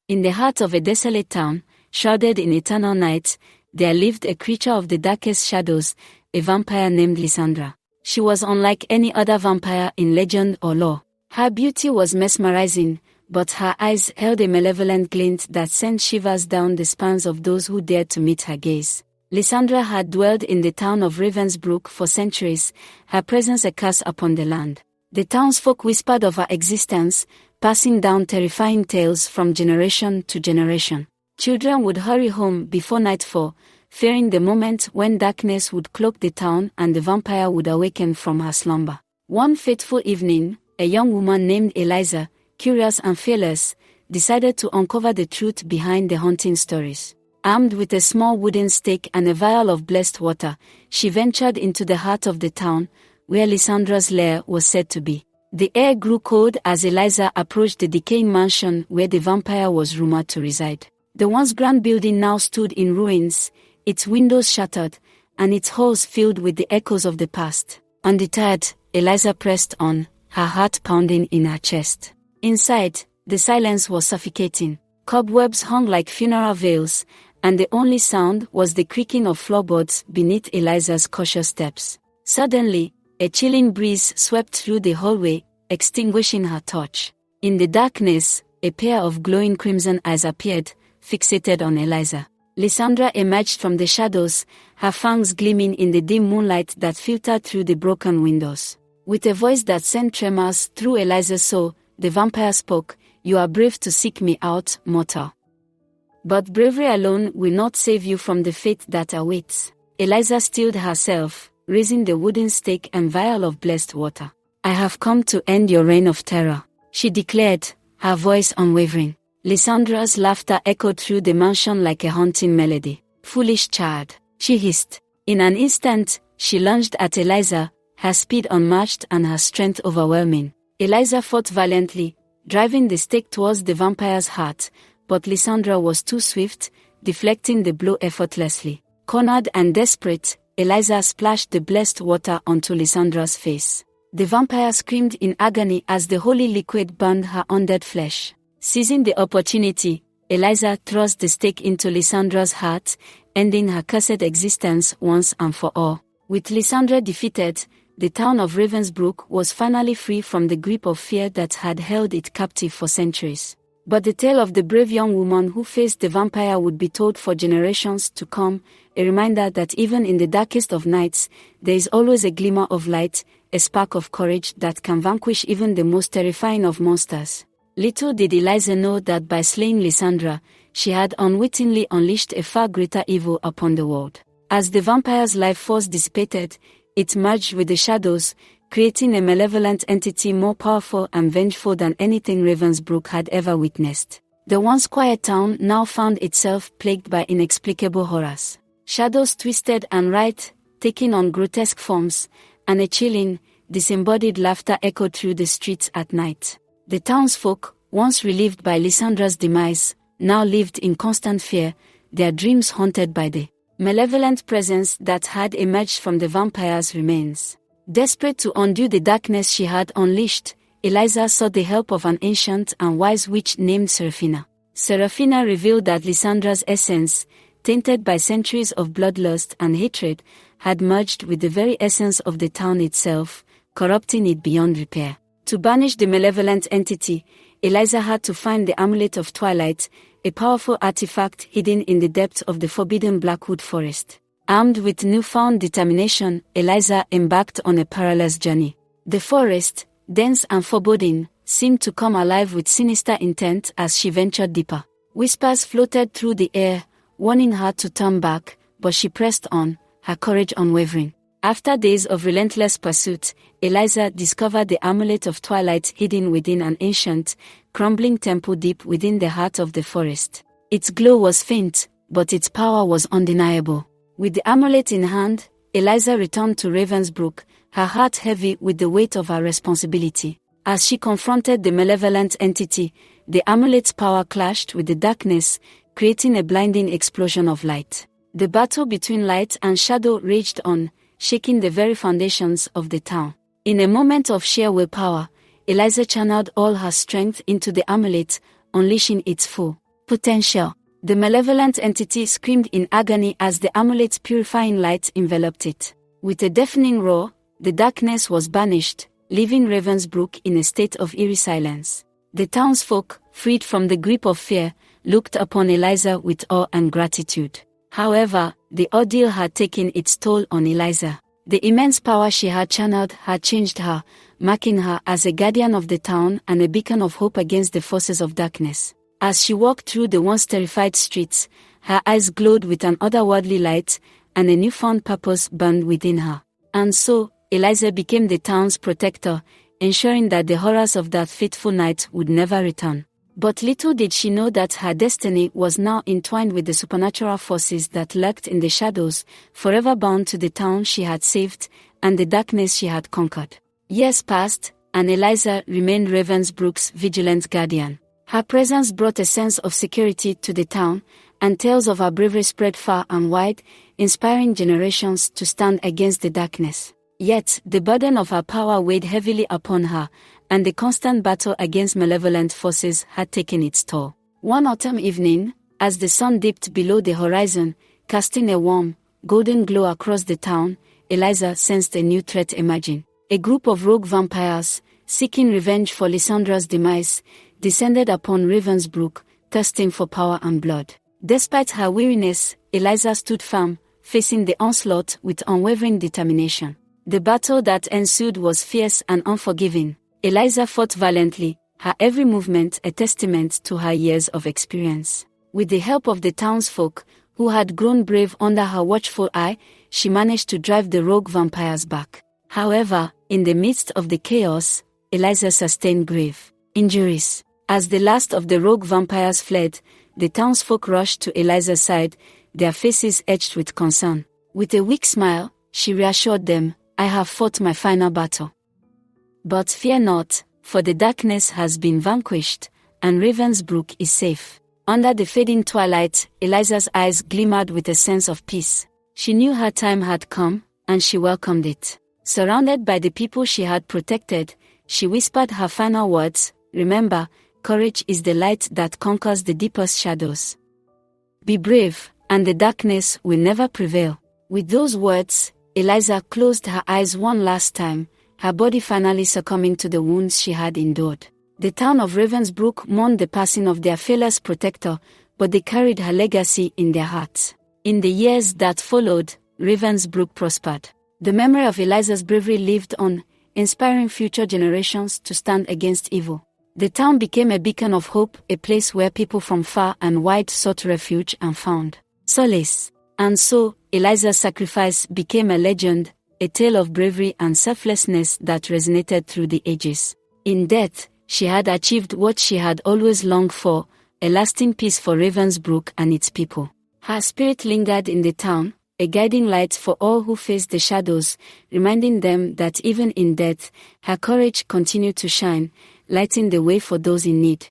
In the heart of a desolate town, shrouded in eternal night, there lived a creature of the darkest shadows, a vampire named Lysandra. She was unlike any other vampire in legend or lore. Her beauty was mesmerizing, but her eyes held a malevolent glint that sent shivers down the spines of those who dared to meet her gaze. Lysandra had dwelled in the town of Ravensbrook for centuries, her presence a curse upon the land. The townsfolk whispered of her existence, passing down terrifying tales from generation to generation. Children would hurry home before nightfall, fearing the moment when darkness would cloak the town and the vampire would awaken from her slumber. One fateful evening, a young woman named Eliza, curious and fearless, decided to uncover the truth behind the haunting stories. Armed with a small wooden stake and a vial of blessed water, she ventured into the heart of the town, where Lysandra's lair was said to be. The air grew cold as Eliza approached the decaying mansion where the vampire was rumored to reside. The once grand building now stood in ruins, its windows shattered, and its halls filled with the echoes of the past. Undeterred, Eliza pressed on, her heart pounding in her chest. Inside, the silence was suffocating. Cobwebs hung like funeral veils, and the only sound was the creaking of floorboards beneath Eliza's cautious steps. Suddenly, a chilling breeze swept through the hallway, extinguishing her torch. In the darkness, a pair of glowing crimson eyes appeared, fixated on Eliza. Lysandra emerged from the shadows, her fangs gleaming in the dim moonlight that filtered through the broken windows. With a voice that sent tremors through Eliza's soul, the vampire spoke, "You are brave to seek me out, mortal. But bravery alone will not save you from the fate that awaits." Eliza steeled herself, raising the wooden stake and vial of blessed water. "I have come to end your reign of terror," she declared, her voice unwavering. Lysandra's laughter echoed through the mansion like a haunting melody. "Foolish child," she hissed. In an instant, she lunged at Eliza, her speed unmatched and her strength overwhelming. Eliza fought valiantly, driving the stake towards the vampire's heart, but Lysandra was too swift, deflecting the blow effortlessly. Cornered and desperate, Eliza splashed the blessed water onto Lysandra's face. The vampire screamed in agony as the holy liquid burned her undead flesh. Seizing the opportunity, Eliza thrust the stake into Lysandra's heart, ending her cursed existence once and for all. With Lysandra defeated, the town of Ravensbrook was finally free from the grip of fear that had held it captive for centuries. But the tale of the brave young woman who faced the vampire would be told for generations to come, a reminder that even in the darkest of nights, there is always a glimmer of light, a spark of courage that can vanquish even the most terrifying of monsters. Little did Eliza know that by slaying Lysandra, she had unwittingly unleashed a far greater evil upon the world. As the vampire's life force dissipated, it merged with the shadows, creating a malevolent entity more powerful and vengeful than anything Ravensbrook had ever witnessed. The once quiet town now found itself plagued by inexplicable horrors. Shadows twisted and writhed, taking on grotesque forms, and a chilling, disembodied laughter echoed through the streets at night. The townsfolk, once relieved by Lysandra's demise, now lived in constant fear, their dreams haunted by the malevolent presence that had emerged from the vampire's remains. Desperate to undo the darkness she had unleashed, Eliza sought the help of an ancient and wise witch named Seraphina. Seraphina revealed that Lysandra's essence, tainted by centuries of bloodlust and hatred, had merged with the very essence of the town itself, corrupting it beyond repair. To banish the malevolent entity, Eliza had to find the Amulet of Twilight, a powerful artifact hidden in the depths of the forbidden Blackwood Forest. Armed with newfound determination, Eliza embarked on a perilous journey. The forest, dense and foreboding, seemed to come alive with sinister intent as she ventured deeper. Whispers floated through the air, warning her to turn back, but she pressed on, her courage unwavering. After days of relentless pursuit, Eliza discovered the Amulet of Twilight hidden within an ancient, crumbling temple deep within the heart of the forest. Its glow was faint, but its power was undeniable. With the amulet in hand, Eliza returned to Ravensbrook, her heart heavy with the weight of her responsibility. As she confronted the malevolent entity, the amulet's power clashed with the darkness, creating a blinding explosion of light. The battle between light and shadow raged on, shaking the very foundations of the town. In a moment of sheer willpower, Eliza channeled all her strength into the amulet, unleashing its full Potential. The malevolent entity screamed in agony as the amulet's purifying light enveloped it. With a deafening roar, the darkness was banished, leaving Ravensbrook in a state of eerie silence. The townsfolk, freed from the grip of fear, looked upon Eliza with awe and gratitude. However, the ordeal had taken its toll on Eliza. The immense power she had channeled had changed her, marking her as a guardian of the town and a beacon of hope against the forces of darkness. As she walked through the once terrified streets, her eyes glowed with an otherworldly light, and a newfound purpose burned within her. And so, Eliza became the town's protector, ensuring that the horrors of that fateful night would never return. But little did she know that her destiny was now entwined with the supernatural forces that lurked in the shadows, forever bound to the town she had saved, and the darkness she had conquered. Years passed, and Eliza remained Ravensbrook's vigilant guardian. Her presence brought a sense of security to the town, and tales of her bravery spread far and wide, inspiring generations to stand against the darkness. Yet, the burden of her power weighed heavily upon her, and the constant battle against malevolent forces had taken its toll. One autumn evening, as the sun dipped below the horizon, casting a warm, golden glow across the town, Eliza sensed a new threat emerging. A group of rogue vampires, seeking revenge for Lysandra's demise, descended upon Ravensbrook, thirsting for power and blood. Despite her weariness, Eliza stood firm, facing the onslaught with unwavering determination. The battle that ensued was fierce and unforgiving. Eliza fought valiantly, her every movement a testament to her years of experience. With the help of the townsfolk, who had grown brave under her watchful eye, she managed to drive the rogue vampires back. However, in the midst of the chaos, Eliza sustained grave injuries. As the last of the rogue vampires fled, the townsfolk rushed to Eliza's side, their faces etched with concern. With a weak smile, she reassured them, "I have fought my final battle. But fear not, for the darkness has been vanquished, and Ravensbrook is safe." Under the fading twilight, Eliza's eyes glimmered with a sense of peace. She knew her time had come, and she welcomed it. Surrounded by the people she had protected, she whispered her final words, "Remember, courage is the light that conquers the deepest shadows. Be brave, and the darkness will never prevail." With those words, Eliza closed her eyes one last time, her body finally succumbing to the wounds she had endured. The town of Ravensbrook mourned the passing of their fearless protector, but they carried her legacy in their hearts. In the years that followed, Ravensbrook prospered. The memory of Eliza's bravery lived on, inspiring future generations to stand against evil. The town became a beacon of hope, a place where people from far and wide sought refuge and found solace. And so, Eliza's sacrifice became a legend, a tale of bravery and selflessness that resonated through the ages. In death, she had achieved what she had always longed for, a lasting peace for Ravensbrook and its people. Her spirit lingered in the town, a guiding light for all who faced the shadows, reminding them that even in death, her courage continued to shine, lighting the way for those in need.